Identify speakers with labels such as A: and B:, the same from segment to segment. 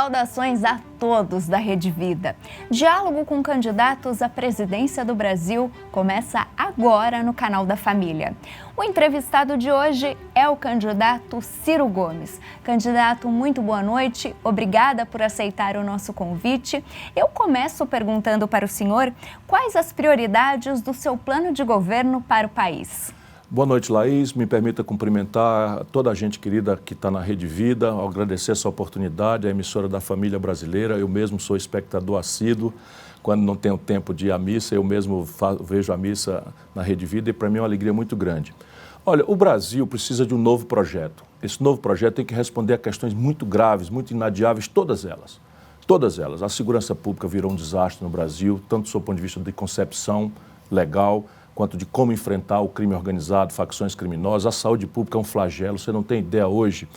A: Saudações a todos da Rede Vida. Diálogo com candidatos à presidência do Brasil começa agora no canal da Família. O entrevistado de hoje é o candidato Ciro Gomes. Candidato, muito boa noite. Obrigada por aceitar o nosso convite. Eu começo perguntando para o senhor quais as prioridades do seu plano de governo para o país.
B: Boa noite, Laís. Me permita cumprimentar toda a gente querida que está na Rede Vida, agradecer essa oportunidade, a emissora da família brasileira. Eu mesmo sou espectador assíduo. Quando não tenho tempo de ir à missa, eu mesmo vejo a missa na Rede Vida e para mim é uma alegria muito grande. Olha, o Brasil precisa de um novo projeto. Esse novo projeto tem que responder a questões muito graves, muito inadiáveis, todas elas. Todas elas. A segurança pública virou um desastre no Brasil, tanto do ponto de vista de concepção legal, quanto de como enfrentar o crime organizado, facções criminosas. A saúde pública é um flagelo. Você não tem ideia hoje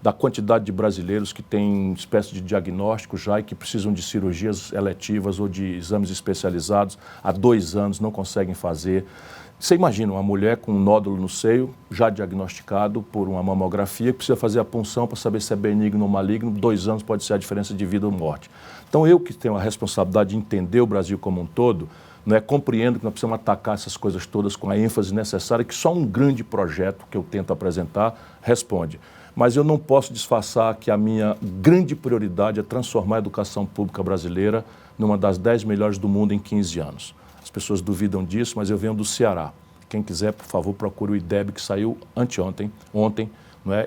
B: da quantidade de brasileiros que têm espécie de diagnóstico já e que precisam de cirurgias eletivas ou de exames especializados há 2 anos, não conseguem fazer. Você imagina uma mulher com um nódulo no seio, já diagnosticado por uma mamografia, que precisa fazer a punção para saber se é benigno ou maligno, 2 anos pode ser a diferença de vida ou morte. Então eu que tenho a responsabilidade de entender o Brasil como um todo, compreendo que nós precisamos atacar essas coisas todas com a ênfase necessária, que só um grande projeto que eu tento apresentar responde. Mas eu não posso disfarçar que a minha grande prioridade é transformar a educação pública brasileira numa das 10 melhores do mundo em 15 anos. As pessoas duvidam disso, mas eu venho do Ceará. Quem quiser, por favor, procure o IDEB, que saiu ontem,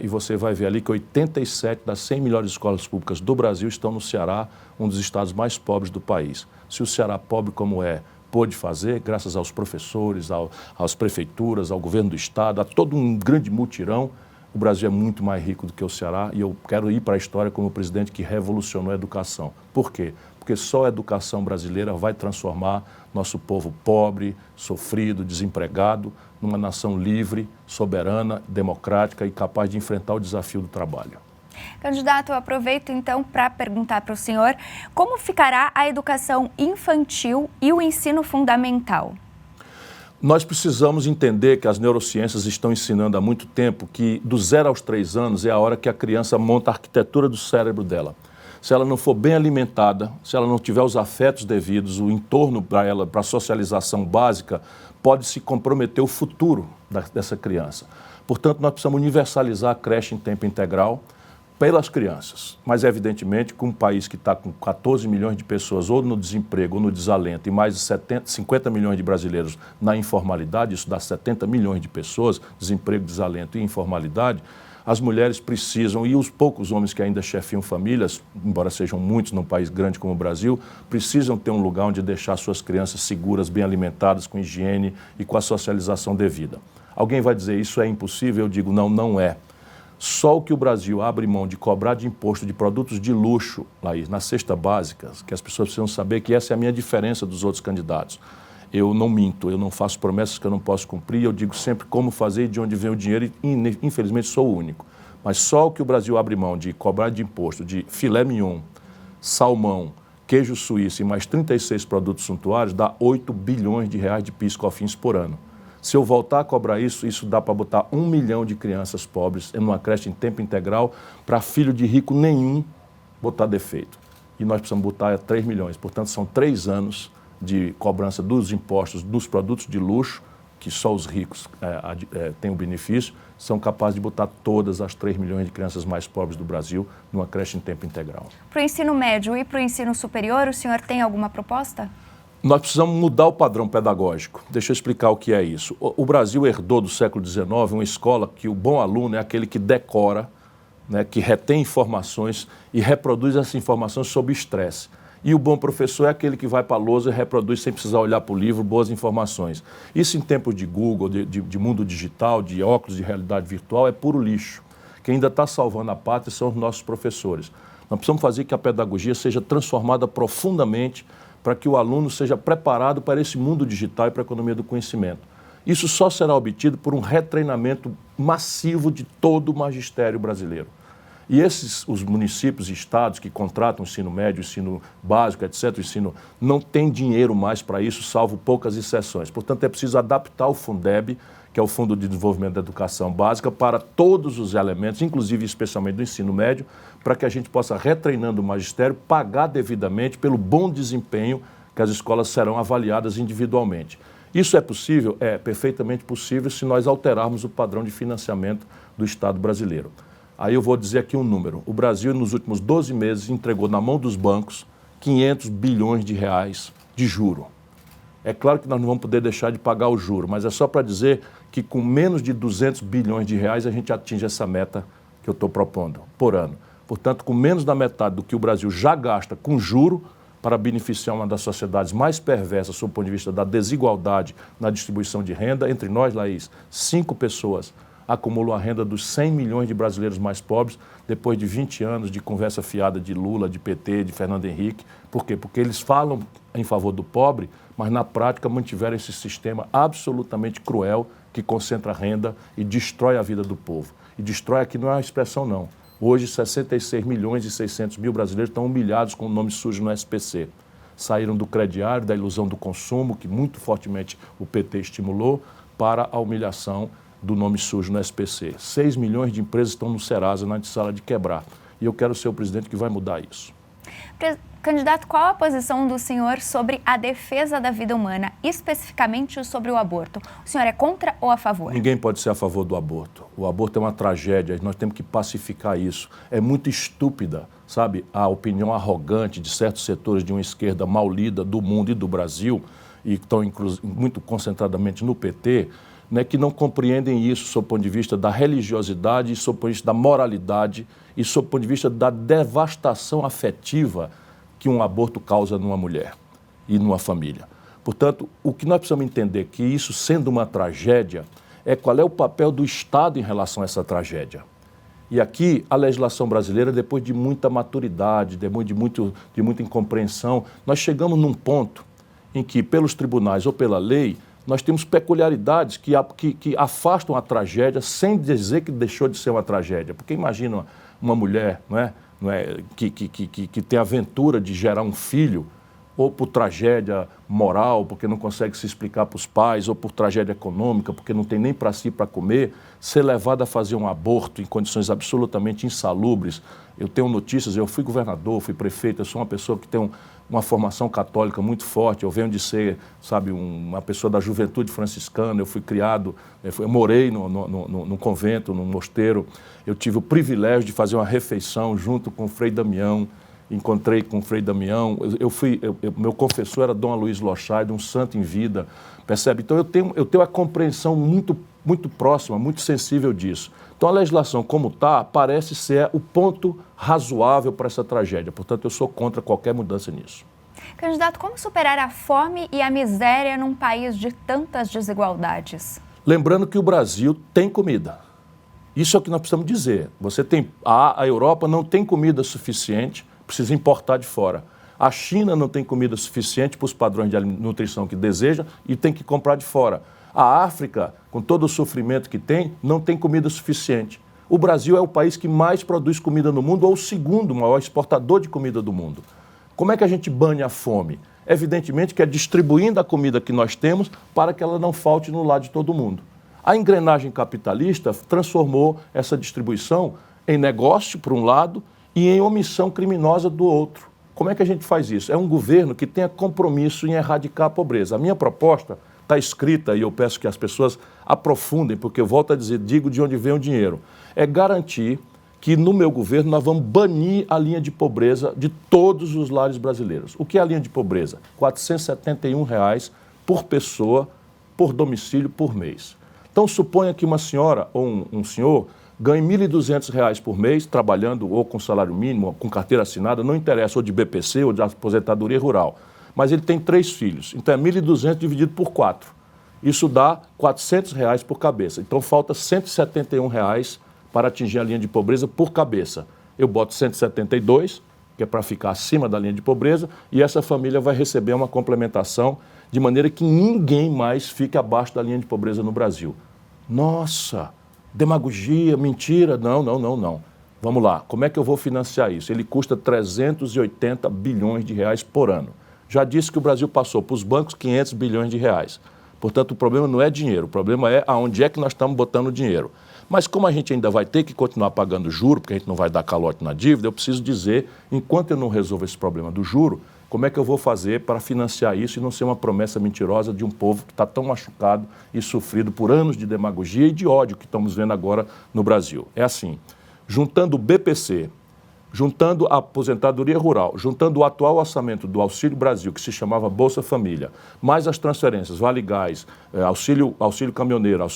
B: e você vai ver ali que 87 das 100 melhores escolas públicas do Brasil estão no Ceará, um dos estados mais pobres do país. Se o Ceará, pobre como é, pôde fazer, graças aos professores, às prefeituras, ao governo do estado, a todo um grande mutirão, o Brasil é muito mais rico do que o Ceará e eu quero ir para a história como o presidente que revolucionou a educação. Por quê? Porque só a educação brasileira vai transformar nosso povo pobre, sofrido, desempregado, numa nação livre, soberana, democrática e capaz de enfrentar o desafio do trabalho.
A: Candidato, eu aproveito então para perguntar para o senhor como ficará a educação infantil e o ensino fundamental.
B: Nós precisamos entender que as neurociências estão ensinando há muito tempo que do 0 aos 3 anos é a hora que a criança monta a arquitetura do cérebro dela. Se ela não for bem alimentada, se ela não tiver os afetos devidos, o entorno para ela, para a socialização básica, pode se comprometer o futuro dessa criança. Portanto, nós precisamos universalizar a creche em tempo integral pelas crianças, mas evidentemente que um país que está com 14 milhões de pessoas ou no desemprego ou no desalento e mais de 50 milhões de brasileiros na informalidade, isso dá 70 milhões de pessoas, desemprego, desalento e informalidade, as mulheres precisam, e os poucos homens que ainda chefiam famílias, embora sejam muitos num país grande como o Brasil, precisam ter um lugar onde deixar suas crianças seguras, bem alimentadas, com higiene e com a socialização devida. Alguém vai dizer isso é impossível? Eu digo não, não é. Só o que o Brasil abre mão de cobrar de imposto de produtos de luxo, Laís, na cesta básica, que as pessoas precisam saber que essa é a minha diferença dos outros candidatos. Eu não minto, eu não faço promessas que eu não posso cumprir, eu digo sempre como fazer e de onde vem o dinheiro e infelizmente sou o único. Mas só o que o Brasil abre mão de cobrar de imposto de filé mignon, salmão, queijo suíço e mais 36 produtos suntuários dá 8 bilhões de reais de PIS/COFINS por ano. Se eu voltar a cobrar isso dá para botar 1 milhão de crianças pobres em uma creche em tempo integral para filho de rico nenhum botar defeito. E nós precisamos botar 3 milhões. Portanto, são 3 anos de cobrança dos impostos dos produtos de luxo, que só os ricos têm o benefício, são capazes de botar todas as 3 milhões de crianças mais pobres do Brasil numa creche em tempo integral.
A: Para o ensino médio e para o ensino superior, o senhor tem alguma proposta?
B: Nós precisamos mudar o padrão pedagógico. Deixa eu explicar o que é isso. O Brasil herdou do século XIX uma escola que o bom aluno é aquele que decora, que retém informações e reproduz essas informações sob estresse. E o bom professor é aquele que vai para a lousa e reproduz sem precisar olhar para o livro boas informações. Isso em tempos de Google, de mundo digital, de óculos de realidade virtual, é puro lixo. Quem ainda está salvando a pátria são os nossos professores. Nós precisamos fazer que a pedagogia seja transformada profundamente para que o aluno seja preparado para esse mundo digital e para a economia do conhecimento. Isso só será obtido por um retreinamento massivo de todo o magistério brasileiro. E os municípios e estados que contratam o ensino médio, o ensino básico, etc., o ensino, não tem dinheiro mais para isso, salvo poucas exceções. Portanto, é preciso adaptar o Fundeb, que é o Fundo de Desenvolvimento da Educação Básica, para todos os elementos, inclusive especialmente do ensino médio, para que a gente possa, retreinando o magistério, pagar devidamente pelo bom desempenho que as escolas serão avaliadas individualmente. Isso é possível? É perfeitamente possível se nós alterarmos o padrão de financiamento do Estado brasileiro. Aí eu vou dizer aqui um número. O Brasil, nos últimos 12 meses, entregou na mão dos bancos 500 bilhões de reais de juro. É claro que nós não vamos poder deixar de pagar o juro, mas é só para dizer que com menos de 200 bilhões de reais a gente atinge essa meta que eu estou propondo por ano. Portanto, com menos da metade do que o Brasil já gasta com juro para beneficiar uma das sociedades mais perversas sob o ponto de vista da desigualdade na distribuição de renda, entre nós, Laís, 5 pessoas acumulam a renda dos 100 milhões de brasileiros mais pobres depois de 20 anos de conversa fiada de Lula, de PT, de Fernando Henrique. Por quê? Porque eles falam em favor do pobre, mas na prática mantiveram esse sistema absolutamente cruel que concentra a renda e destrói a vida do povo. E destrói aqui não é uma expressão não. Hoje 66 milhões e 600 mil brasileiros estão humilhados com o nome sujo no SPC. Saíram do crediário, da ilusão do consumo, que muito fortemente o PT estimulou, para a humilhação do nome sujo no SPC. 6 milhões de empresas estão no Serasa, na sala de quebrar. E eu quero ser o presidente que vai mudar isso.
A: Candidato, qual a posição do senhor sobre a defesa da vida humana, especificamente sobre o aborto? O senhor é contra ou a favor?
B: Ninguém pode ser a favor do aborto. O aborto é uma tragédia, nós temos que pacificar isso. É muito estúpida, sabe, a opinião arrogante de certos setores de uma esquerda mal lida do mundo e do Brasil, e estão muito concentradamente no PT, né, que não compreendem isso sob o ponto de vista da religiosidade, sob o ponto de vista da moralidade e sob o ponto de vista da devastação afetiva que um aborto causa numa mulher e numa família. Portanto, o que nós precisamos entender é que isso, sendo uma tragédia, é qual é o papel do Estado em relação a essa tragédia. E aqui, a legislação brasileira, depois de muita maturidade, depois de muita incompreensão, nós chegamos num ponto em que, pelos tribunais ou pela lei, nós temos peculiaridades que afastam a tragédia sem dizer que deixou de ser uma tragédia. Porque imagina uma mulher que tem a aventura de gerar um filho, ou por tragédia moral, porque não consegue se explicar para os pais, ou por tragédia econômica, porque não tem nem para si para comer, ser levada a fazer um aborto em condições absolutamente insalubres. Eu tenho notícias, eu fui governador, fui prefeito, eu sou uma pessoa que tem uma formação católica muito forte, eu venho de ser, sabe, uma pessoa da juventude franciscana, eu fui criado, eu morei no convento, no mosteiro, eu tive o privilégio de fazer uma refeição junto com o Frei Damião, encontrei com o Frei Damião, meu confessor era Dom Aloysio Lochaide, um santo em vida, percebe? Então eu tenho a compreensão muito próxima, muito sensível disso. Então a legislação como está, parece ser o ponto razoável para essa tragédia, portanto eu sou contra qualquer mudança nisso.
A: Candidato, como superar a fome e a miséria num país de tantas desigualdades?
B: Lembrando que o Brasil tem comida. Isso é o que nós precisamos dizer. A Europa não tem comida suficiente, precisa importar de fora. A China não tem comida suficiente para os padrões de nutrição que deseja e tem que comprar de fora. A África, com todo o sofrimento que tem, não tem comida suficiente. O Brasil é o país que mais produz comida no mundo, ou o segundo maior exportador de comida do mundo. Como é que a gente banha a fome? Evidentemente que é distribuindo a comida que nós temos para que ela não falte no lado de todo mundo. A engrenagem capitalista transformou essa distribuição em negócio, por um lado, e em omissão criminosa do outro. Como é que a gente faz isso? É um governo que tenha compromisso em erradicar a pobreza. A minha proposta está escrita, e eu peço que as pessoas aprofundem, porque eu volto a dizer, digo de onde vem o dinheiro. É garantir que no meu governo nós vamos banir a linha de pobreza de todos os lares brasileiros. O que é a linha de pobreza? R$ 471 por pessoa, por domicílio, por mês. Então suponha que uma senhora ou um senhor ganhe R$ 1.200 por mês, trabalhando ou com salário mínimo, ou com carteira assinada, não interessa, ou de BPC ou de aposentadoria rural. Mas ele tem 3 filhos, então é 1.200 dividido por 4. Isso dá R$ 400 por cabeça. Então falta R$ 171 para atingir a linha de pobreza por cabeça. Eu boto 172, que é para ficar acima da linha de pobreza, e essa família vai receber uma complementação de maneira que ninguém mais fique abaixo da linha de pobreza no Brasil. Nossa, demagogia, mentira, não. Vamos lá, como é que eu vou financiar isso? Ele custa 380 bilhões de reais por ano. Já disse que o Brasil passou para os bancos 500 bilhões de reais. Portanto, o problema não é dinheiro, o problema é aonde é que nós estamos botando o dinheiro. Mas como a gente ainda vai ter que continuar pagando juro, porque a gente não vai dar calote na dívida, eu preciso dizer, enquanto eu não resolvo esse problema do juro, como é que eu vou fazer para financiar isso e não ser uma promessa mentirosa de um povo que está tão machucado e sofrido por anos de demagogia e de ódio que estamos vendo agora no Brasil. É assim, juntando o BPC, juntando a aposentadoria rural, juntando o atual orçamento do Auxílio Brasil, que se chamava Bolsa Família, mais as transferências, Vale Gás, auxílio caminhoneiro,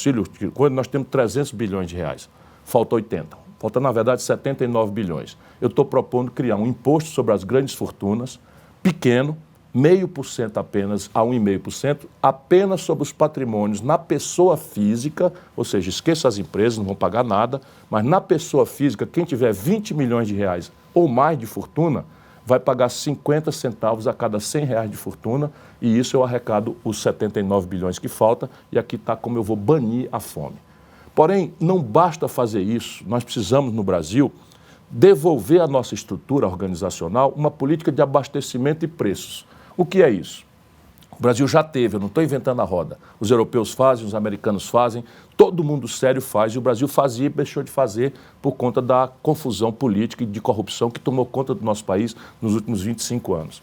B: quando nós temos 300 bilhões de reais, falta 80. Falta, na verdade, 79 bilhões. Eu estou propondo criar um imposto sobre as grandes fortunas, pequeno, 0,5% apenas a 1,5%, apenas sobre os patrimônios na pessoa física, ou seja, esqueça as empresas, não vão pagar nada, mas na pessoa física, quem tiver 20 milhões de reais ou mais de fortuna, vai pagar 50 centavos a cada 100 reais de fortuna, e isso eu arrecado os 79 bilhões que falta, e aqui está como eu vou banir a fome. Porém, não basta fazer isso, nós precisamos no Brasil devolver à nossa estrutura organizacional uma política de abastecimento e preços. O que é isso? O Brasil já teve, eu não estou inventando a roda. Os europeus fazem, os americanos fazem, todo mundo sério faz, e o Brasil fazia e deixou de fazer por conta da confusão política e de corrupção que tomou conta do nosso país nos últimos 25 anos.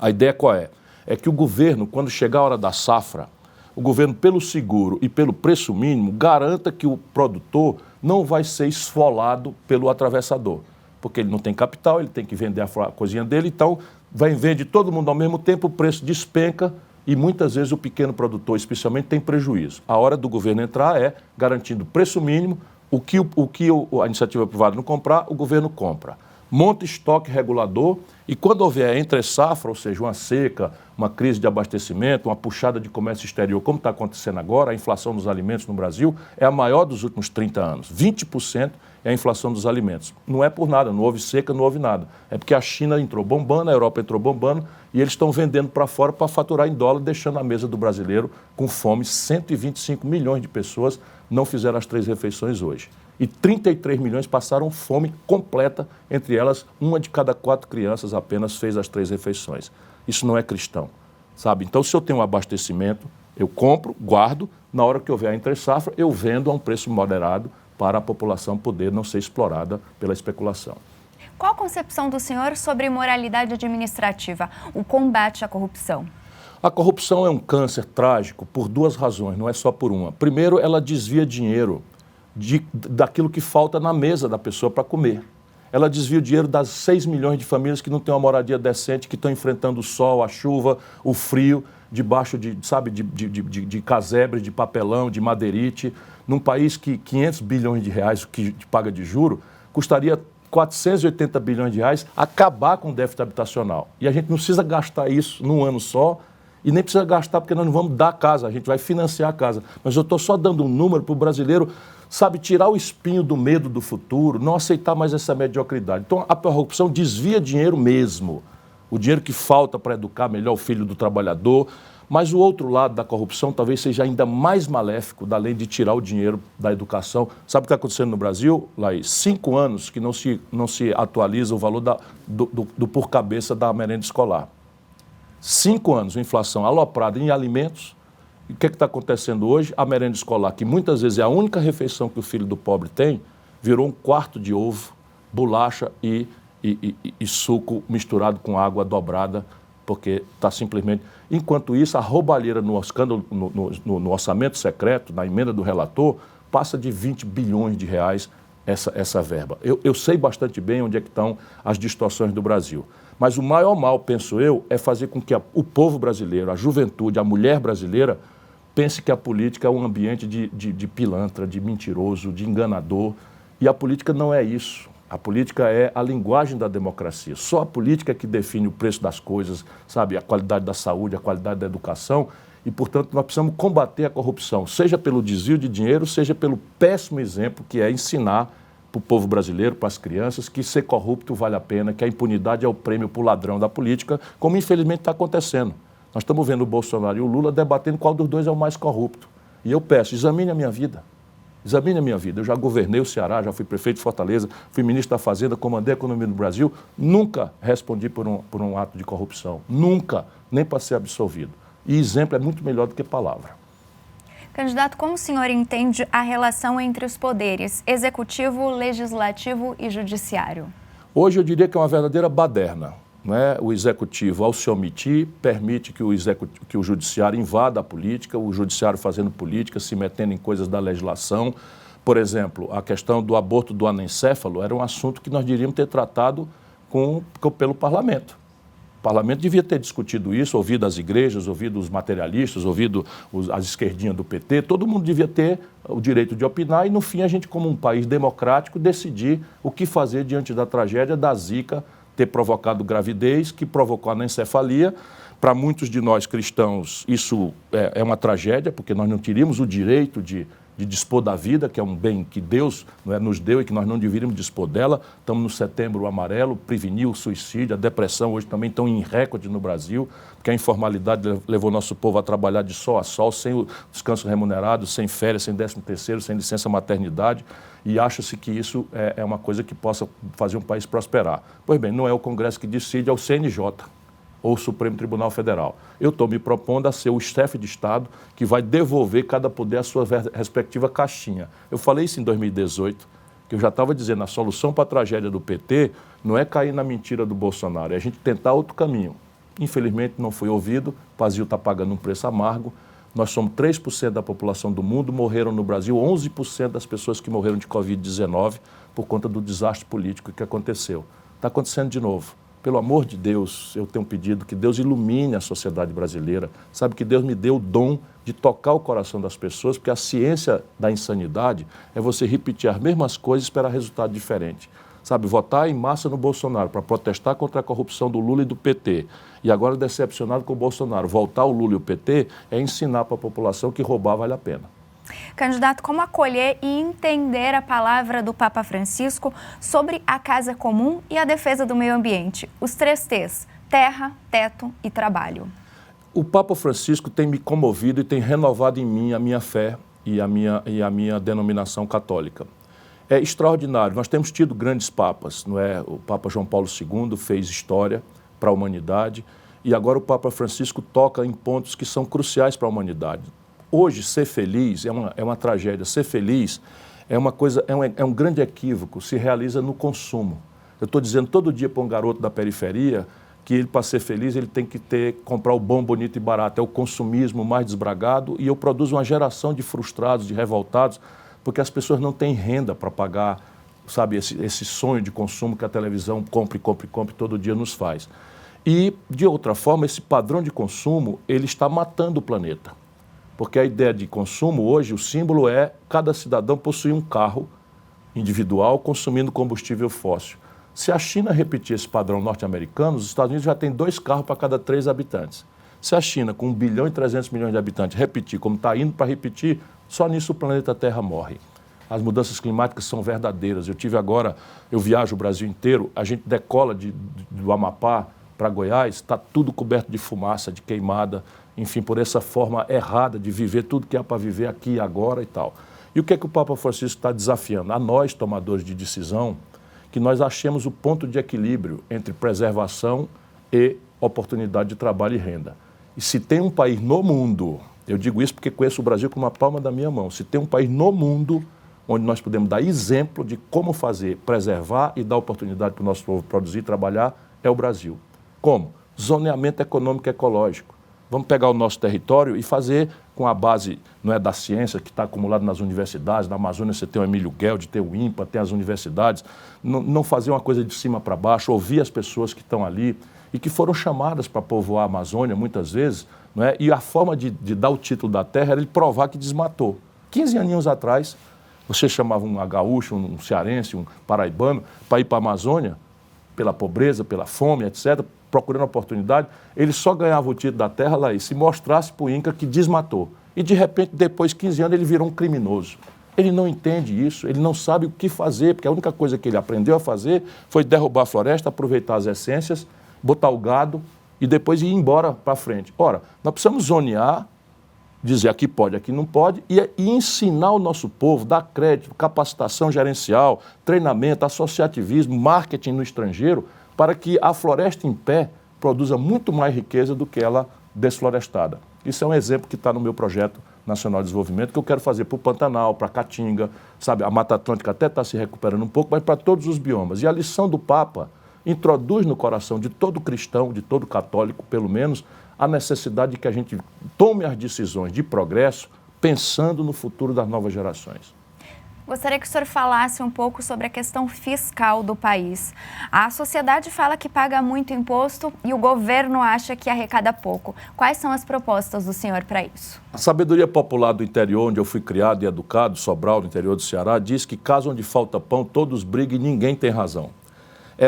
B: A ideia qual é? É que o governo, quando chegar a hora da safra, o governo, pelo seguro e pelo preço mínimo, garanta que o produtor não vai ser esfolado pelo atravessador, porque ele não tem capital, ele tem que vender a coisinha dele, então vai vender todo mundo ao mesmo tempo, o preço despenca e muitas vezes o pequeno produtor, especialmente, tem prejuízo. A hora do governo entrar é garantindo preço mínimo, o que a iniciativa privada não comprar, o governo compra. Monta estoque regulador e quando houver entre safra, ou seja, uma seca, uma crise de abastecimento, uma puxada de comércio exterior, como está acontecendo agora, a inflação dos alimentos no Brasil é a maior dos últimos 30 anos. 20% é a inflação dos alimentos. Não é por nada, não houve seca, não houve nada. É porque a China entrou bombando, a Europa entrou bombando e eles estão vendendo para fora para faturar em dólar, deixando a mesa do brasileiro com fome. 125 milhões de pessoas não fizeram as 3 refeições hoje. E 33 milhões passaram fome completa, entre elas, 1 de cada 4 crianças apenas fez as 3 refeições. Isso não é cristão, sabe? Então, se eu tenho um abastecimento, eu compro, guardo, na hora que houver a entre-safra, eu vendo a um preço moderado para a população poder não ser explorada pela especulação.
A: Qual a concepção do senhor sobre moralidade administrativa, o combate à corrupção?
B: A corrupção é um câncer trágico por 2 razões, não é só por uma. Primeiro, ela desvia dinheiro daquilo que falta na mesa da pessoa para comer. Ela desvia o dinheiro das 6 milhões de famílias que não têm uma moradia decente, que estão enfrentando o sol, a chuva, o frio, debaixo de casebre, de papelão, de madeirite, num país que 500 bilhões de reais que paga de juro, custaria 480 bilhões de reais acabar com o déficit habitacional. E a gente não precisa gastar isso num ano só, e nem precisa gastar porque nós não vamos dar a casa, a gente vai financiar a casa. Mas eu estou só dando um número para o brasileiro, sabe, tirar o espinho do medo do futuro, não aceitar mais essa mediocridade. Então a corrupção desvia dinheiro mesmo, o dinheiro que falta para educar melhor o filho do trabalhador, mas o outro lado da corrupção talvez seja ainda mais maléfico, além de tirar o dinheiro da educação. Sabe o que está acontecendo no Brasil, Laís? 5 anos que não se atualiza o valor do por cabeça da merenda escolar. 5 anos, inflação aloprada em alimentos. E o que está acontecendo hoje? A merenda escolar, que muitas vezes é a única refeição que o filho do pobre tem, virou um quarto de ovo, bolacha e suco misturado com água dobrada, porque está simplesmente... Enquanto isso, a roubalheira no orçamento secreto, na emenda do relator, passa de 20 bilhões de reais essa verba. Eu sei bastante bem onde é que estão as distorções do Brasil. Mas o maior mal, penso eu, é fazer com que o povo brasileiro, a juventude, a mulher brasileira, pense que a política é um ambiente de pilantra, de mentiroso, de enganador. E a política não é isso. A política é a linguagem da democracia. Só a política é que define o preço das coisas, sabe, a qualidade da saúde, a qualidade da educação. E, portanto, nós precisamos combater a corrupção, seja pelo desvio de dinheiro, seja pelo péssimo exemplo que é ensinar para o povo brasileiro, para as crianças, que ser corrupto vale a pena, que a impunidade é o prêmio para o ladrão da política, como infelizmente está acontecendo. Nós estamos vendo o Bolsonaro e o Lula debatendo qual dos dois é o mais corrupto. E eu peço, examine a minha vida. Examine a minha vida. Eu já governei o Ceará, já fui prefeito de Fortaleza, fui ministro da Fazenda, comandei a economia do Brasil. Nunca respondi por um ato de corrupção. Nunca, nem para ser absolvido. E exemplo é muito melhor do que palavra.
A: Candidato, como o senhor entende a relação entre os poderes executivo, legislativo e judiciário?
B: Hoje eu diria que é uma verdadeira baderna. Né? O executivo, ao se omitir, permite que o judiciário invada a política, o judiciário fazendo política, se metendo em coisas da legislação. Por exemplo, a questão do aborto do anencéfalo era um assunto que nós deveríamos ter tratado pelo parlamento. O parlamento devia ter discutido isso, ouvido as igrejas, ouvido os materialistas, ouvido as esquerdinhas do PT. Todo mundo devia ter o direito de opinar e, no fim, a gente, como um país democrático, decidir o que fazer diante da tragédia da Zika ter provocado gravidez, que provocou anencefalia. Para muitos de nós cristãos, isso é uma tragédia, porque nós não teríamos o direito de dispor da vida, que é um bem que Deus nos deu e que nós não deveríamos dispor dela. Estamos no Setembro Amarelo, prevenir o suicídio, a depressão hoje também estão em recorde no Brasil, porque a informalidade levou nosso povo a trabalhar de sol a sol, sem o descanso remunerado, sem férias, sem 13º, sem licença maternidade, e acha-se que isso é uma coisa que possa fazer um país prosperar. Pois bem, não é o Congresso que decide, é o CNJ. Ou o Supremo Tribunal Federal. Eu estou me propondo a ser o chefe de Estado que vai devolver cada poder à sua respectiva caixinha. Eu falei isso em 2018, que eu já estava dizendo, a solução para a tragédia do PT não é cair na mentira do Bolsonaro, é a gente tentar outro caminho. Infelizmente não foi ouvido, o Brasil está pagando um preço amargo. Nós somos 3% da população do mundo, morreram no Brasil 11% das pessoas que morreram de Covid-19 por conta do desastre político que aconteceu. Está acontecendo de novo. Pelo amor de Deus, eu tenho pedido que Deus ilumine a sociedade brasileira. Sabe que Deus me deu o dom de tocar o coração das pessoas, porque a ciência da insanidade é você repetir as mesmas coisas e esperar resultado diferente. Sabe, votar em massa no Bolsonaro para protestar contra a corrupção do Lula e do PT. E agora, decepcionado com o Bolsonaro, voltar o Lula e o PT é ensinar para a população que roubar vale a pena.
A: Candidato, como acolher e entender a palavra do Papa Francisco sobre a casa comum e a defesa do meio ambiente? Os 3 T's: terra, teto e trabalho.
B: O Papa Francisco tem me comovido e tem renovado em mim a minha fé e a minha denominação católica. É extraordinário. Nós temos tido grandes papas, não é? O Papa João Paulo II fez história para a humanidade e agora o Papa Francisco toca em pontos que são cruciais para a humanidade. Hoje, ser feliz é uma tragédia. Ser feliz é um grande equívoco, se realiza no consumo. Eu estou dizendo todo dia para um garoto da periferia que ele, para ser feliz, ele tem que comprar o bom, bonito e barato. É o consumismo mais desbragado e eu produzo uma geração de frustrados, de revoltados, porque as pessoas não têm renda para pagar, sabe, esse sonho de consumo que a televisão compre todo dia nos faz. E, de outra forma, esse padrão de consumo, ele está matando o planeta. Porque a ideia de consumo hoje, o símbolo é cada cidadão possuir um carro individual consumindo combustível fóssil. Se a China repetir esse padrão norte-americano, os Estados Unidos já tem 2 carros para cada 3 habitantes. Se a China, com 1 bilhão e 300 milhões de habitantes, repetir como está indo para repetir, só nisso o planeta Terra morre. As mudanças climáticas são verdadeiras. Eu viajo o Brasil inteiro, a gente decola do Amapá para Goiás, está tudo coberto de fumaça, de queimada, enfim, por essa forma errada de viver tudo que há para viver aqui e agora e tal. E o que é que o Papa Francisco está desafiando? A nós, tomadores de decisão, que nós achemos o ponto de equilíbrio entre preservação e oportunidade de trabalho e renda. E se tem um país no mundo, eu digo isso porque conheço o Brasil com uma palma da minha mão, se tem um país no mundo onde nós podemos dar exemplo de como fazer, preservar e dar oportunidade para o nosso povo produzir e trabalhar, é o Brasil. Como? Zoneamento econômico e ecológico. Vamos pegar o nosso território e fazer com a base da ciência que está acumulada nas universidades. Na Amazônia você tem o Emílio Gueldi, tem o INPA, tem as universidades. Não fazer uma coisa de cima para baixo, ouvir as pessoas que estão ali e que foram chamadas para povoar a Amazônia muitas vezes. Não é? E a forma de dar o título da terra era ele provar que desmatou. 15 aninhos atrás, você chamava um gaúcho, um cearense, um paraibano para ir para a Amazônia, pela pobreza, pela fome, etc., procurando oportunidade, ele só ganhava o título da terra lá e se mostrasse para o Inca que desmatou. E, de repente, depois de 15 anos, ele virou um criminoso. Ele não entende isso, ele não sabe o que fazer, porque a única coisa que ele aprendeu a fazer foi derrubar a floresta, aproveitar as essências, botar o gado e depois ir embora para frente. Ora, nós precisamos zonear dizer aqui pode, aqui não pode, e ensinar o nosso povo, dar crédito, capacitação gerencial, treinamento, associativismo, marketing no estrangeiro, para que a floresta em pé produza muito mais riqueza do que ela desflorestada. Isso é um exemplo que está no meu projeto nacional de desenvolvimento, que eu quero fazer para o Pantanal, para a Caatinga, sabe, a Mata Atlântica até está se recuperando um pouco, mas para todos os biomas. E a lição do Papa introduz no coração de todo cristão, de todo católico, pelo menos, a necessidade de que a gente tome as decisões de progresso pensando no futuro das novas gerações.
A: Gostaria que o senhor falasse um pouco sobre a questão fiscal do país. A sociedade fala que paga muito imposto e o governo acha que arrecada pouco. Quais são as propostas do senhor para isso?
B: A sabedoria popular do interior, onde eu fui criado e educado, Sobral, no interior do Ceará, diz que casa onde falta pão, todos brigam e ninguém tem razão.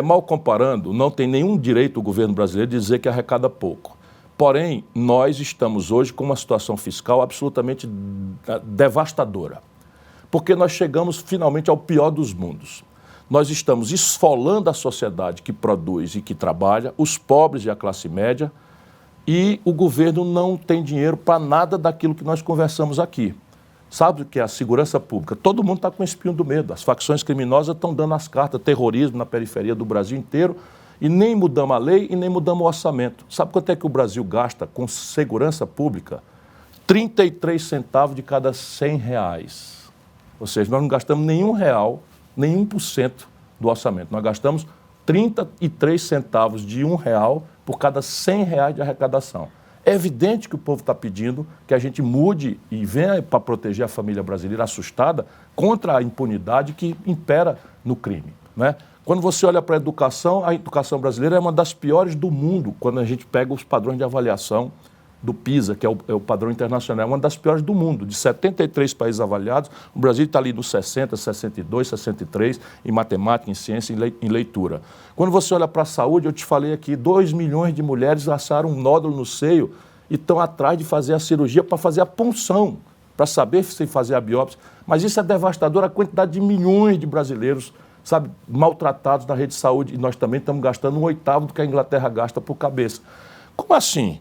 B: Mal comparando, não tem nenhum direito o governo brasileiro de dizer que arrecada pouco. Porém, nós estamos hoje com uma situação fiscal absolutamente devastadora. Porque nós chegamos finalmente ao pior dos mundos. Nós estamos esfolando a sociedade que produz e que trabalha, os pobres e a classe média, e o governo não tem dinheiro para nada daquilo que nós conversamos aqui. Sabe o que é a segurança pública? Todo mundo está com o espinho do medo. As facções criminosas estão dando as cartas, terrorismo na periferia do Brasil inteiro, e nem mudamos a lei e nem mudamos o orçamento. Sabe quanto é que o Brasil gasta com segurança pública? 33 centavos de cada 100 reais. Ou seja, nós não gastamos nenhum real, nem 1% do orçamento. Nós gastamos 33 centavos de R$1 por cada 100 reais de arrecadação. É evidente que o povo está pedindo que a gente mude e venha para proteger a família brasileira assustada contra a impunidade que impera no crime, né? Quando você olha para a educação brasileira é uma das piores do mundo, quando a gente pega os padrões de avaliação do PISA, que é o padrão internacional, é uma das piores do mundo. De 73 países avaliados, o Brasil está ali nos 60, 62, 63, em matemática, em ciência, em leitura. Quando você olha para a saúde, eu te falei aqui, 2 milhões de mulheres acharam um nódulo no seio e estão atrás de fazer a cirurgia para fazer a punção, para saber se fazer a biópsia. Mas isso é devastador, a quantidade de milhões de brasileiros, sabe, maltratados na rede de saúde, e nós também estamos gastando 1/8 do que a Inglaterra gasta por cabeça. Como assim?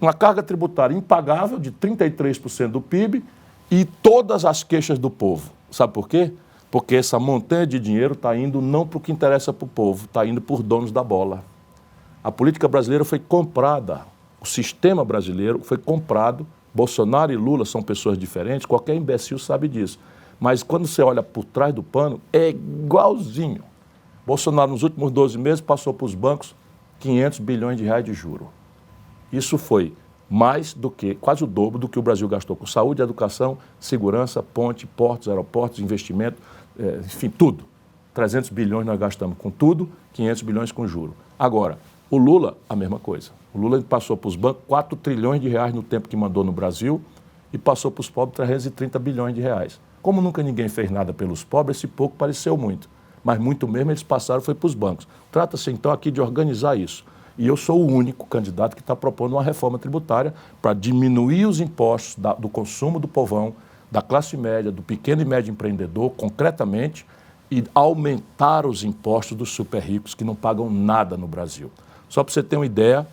B: Uma carga tributária impagável de 33% do PIB e todas as queixas do povo. Sabe por quê? Porque essa montanha de dinheiro está indo não para o que interessa para o povo, está indo por donos da bola. A política brasileira foi comprada, o sistema brasileiro foi comprado. Bolsonaro e Lula são pessoas diferentes, qualquer imbecil sabe disso. Mas quando você olha por trás do pano, é igualzinho. Bolsonaro, nos últimos 12 meses, passou para os bancos 500 bilhões de reais de juro. Isso foi mais do que, quase o dobro do que o Brasil gastou com saúde, educação, segurança, ponte, portos, aeroportos, investimento, enfim, tudo. 300 bilhões nós gastamos com tudo, 500 bilhões com juro. Agora, o Lula, a mesma coisa. O Lula passou para os bancos 4 trilhões de reais no tempo que mandou no Brasil e passou para os pobres 330 bilhões de reais. Como nunca ninguém fez nada pelos pobres, esse pouco pareceu muito. Mas muito mesmo eles passaram foi para os bancos. Trata-se então aqui de organizar isso. E eu sou o único candidato que está propondo uma reforma tributária para diminuir os impostos do consumo do povão, da classe média, do pequeno e médio empreendedor, concretamente, e aumentar os impostos dos super ricos que não pagam nada no Brasil. Só para você ter uma ideia,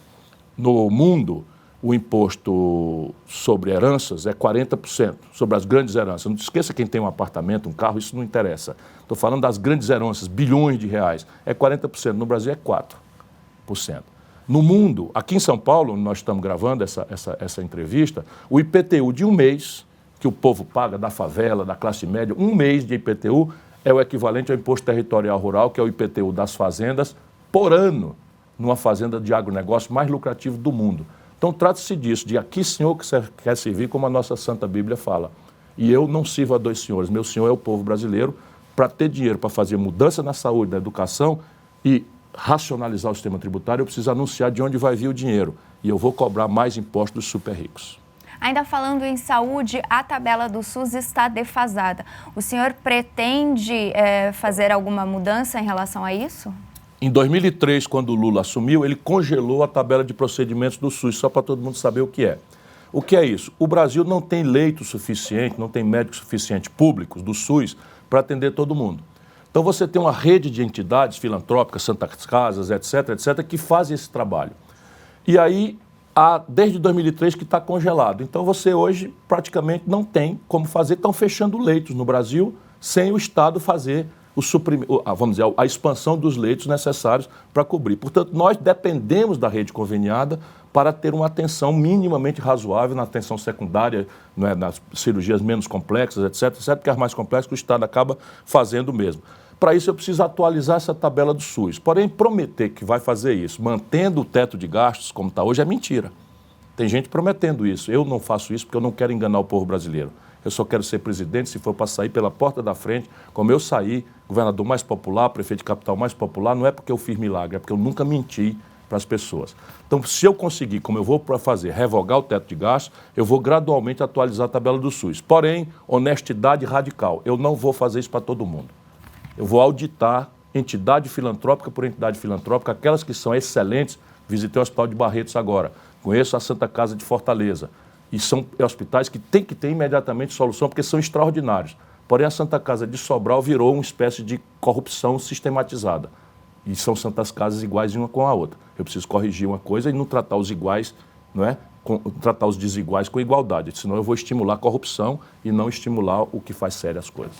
B: no mundo, o imposto sobre heranças é 40%, sobre as grandes heranças. Não esqueça quem tem um apartamento, um carro, isso não interessa. Estou falando das grandes heranças, bilhões de reais, é 40%, no Brasil é 4%. No mundo, aqui em São Paulo, onde nós estamos gravando essa entrevista, o IPTU de um mês, que o povo paga da favela, da classe média, um mês de IPTU é o equivalente ao Imposto Territorial Rural, que é o IPTU das fazendas, por ano, numa fazenda de agronegócio mais lucrativo do mundo. Então, trata-se disso, de aqui, senhor, que você quer servir, como a nossa Santa Bíblia fala. E eu não sirvo a dois senhores, meu senhor é o povo brasileiro, para ter dinheiro para fazer mudança na saúde, na educação e racionalizar o sistema tributário, eu preciso anunciar de onde vai vir o dinheiro. E eu vou cobrar mais impostos dos super ricos.
A: Ainda falando em saúde, a tabela do SUS está defasada. O senhor pretende fazer alguma mudança em relação a isso?
B: Em 2003, quando o Lula assumiu, ele congelou a tabela de procedimentos do SUS, só para todo mundo saber o que é. O que é isso? O Brasil não tem leito suficiente, não tem médicos suficientes públicos do SUS para atender todo mundo. Então você tem uma rede de entidades filantrópicas, Santas Casas, etc., que fazem esse trabalho. E aí desde 2003 que está congelado. Então você hoje praticamente não tem como fazer, estão fechando leitos no Brasil sem o Estado fazer vamos dizer, a expansão dos leitos necessários para cobrir. Portanto, nós dependemos da rede conveniada para ter uma atenção minimamente razoável na atenção secundária, não é, nas cirurgias menos complexas, etc., porque as mais complexas o Estado acaba fazendo mesmo. Para isso eu preciso atualizar essa tabela do SUS. Porém, prometer que vai fazer isso, mantendo o teto de gastos como está hoje, é mentira. Tem gente prometendo isso. Eu não faço isso porque eu não quero enganar o povo brasileiro. Eu só quero ser presidente se for para sair pela porta da frente, como eu saí, governador mais popular, prefeito de capital mais popular, não é porque eu fiz milagre, é porque eu nunca menti para as pessoas. Então, se eu conseguir, como eu vou para fazer, revogar o teto de gastos, eu vou gradualmente atualizar a tabela do SUS. Porém, honestidade radical, eu não vou fazer isso para todo mundo. Eu vou auditar entidade filantrópica por entidade filantrópica, aquelas que são excelentes. Visitei o Hospital de Barretos agora, conheço a Santa Casa de Fortaleza. E são hospitais que têm que ter imediatamente solução, porque são extraordinários. Porém, a Santa Casa de Sobral virou uma espécie de corrupção sistematizada. E são santas casas iguais uma com a outra. Eu preciso corrigir uma coisa e não tratar os iguais, não é? Tratar os desiguais com igualdade. Senão eu vou estimular a corrupção e não estimular o que faz sérias coisas.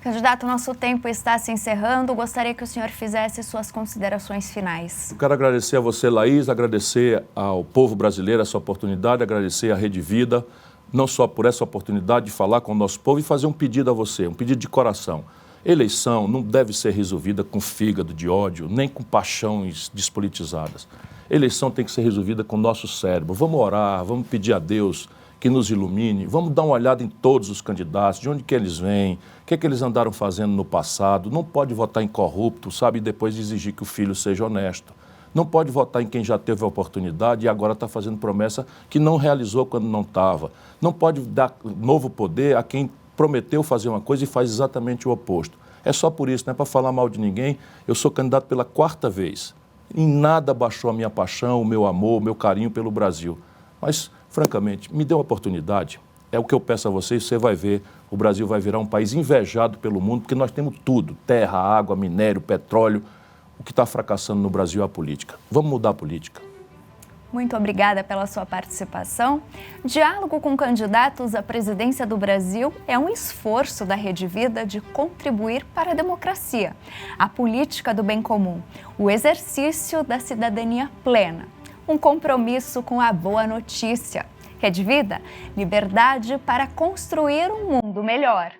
A: Candidato, nosso tempo está se encerrando. Gostaria que o senhor fizesse suas considerações finais.
B: Eu quero agradecer a você, Laís, agradecer ao povo brasileiro essa oportunidade, agradecer à Rede Vida, não só por essa oportunidade de falar com o nosso povo e fazer um pedido a você, um pedido de coração. Eleição não deve ser resolvida com fígado de ódio, nem com paixões despolitizadas. Eleição tem que ser resolvida com o nosso cérebro. Vamos orar, vamos pedir a Deus que nos ilumine, vamos dar uma olhada em todos os candidatos, de onde que eles vêm, o que é que eles andaram fazendo no passado. Não pode votar em corrupto, sabe, e depois exigir que o filho seja honesto. Não pode votar em quem já teve a oportunidade e agora está fazendo promessa que não realizou quando não estava. Não pode dar novo poder a quem prometeu fazer uma coisa e faz exatamente o oposto. É só por isso, não é para falar mal de ninguém. Eu sou candidato pela 4ª vez. Em nada baixou a minha paixão, o meu amor, o meu carinho pelo Brasil. Mas, francamente, me dê uma oportunidade. É o que eu peço a vocês, você vai ver, o Brasil vai virar um país invejado pelo mundo, porque nós temos tudo, terra, água, minério, petróleo. O que está fracassando no Brasil é a política. Vamos mudar a política.
A: Muito obrigada pela sua participação. Diálogo com candidatos à presidência do Brasil é um esforço da Rede Vida de contribuir para a democracia, a política do bem comum, o exercício da cidadania plena, um compromisso com a boa notícia. Rede Vida, liberdade para construir um mundo melhor.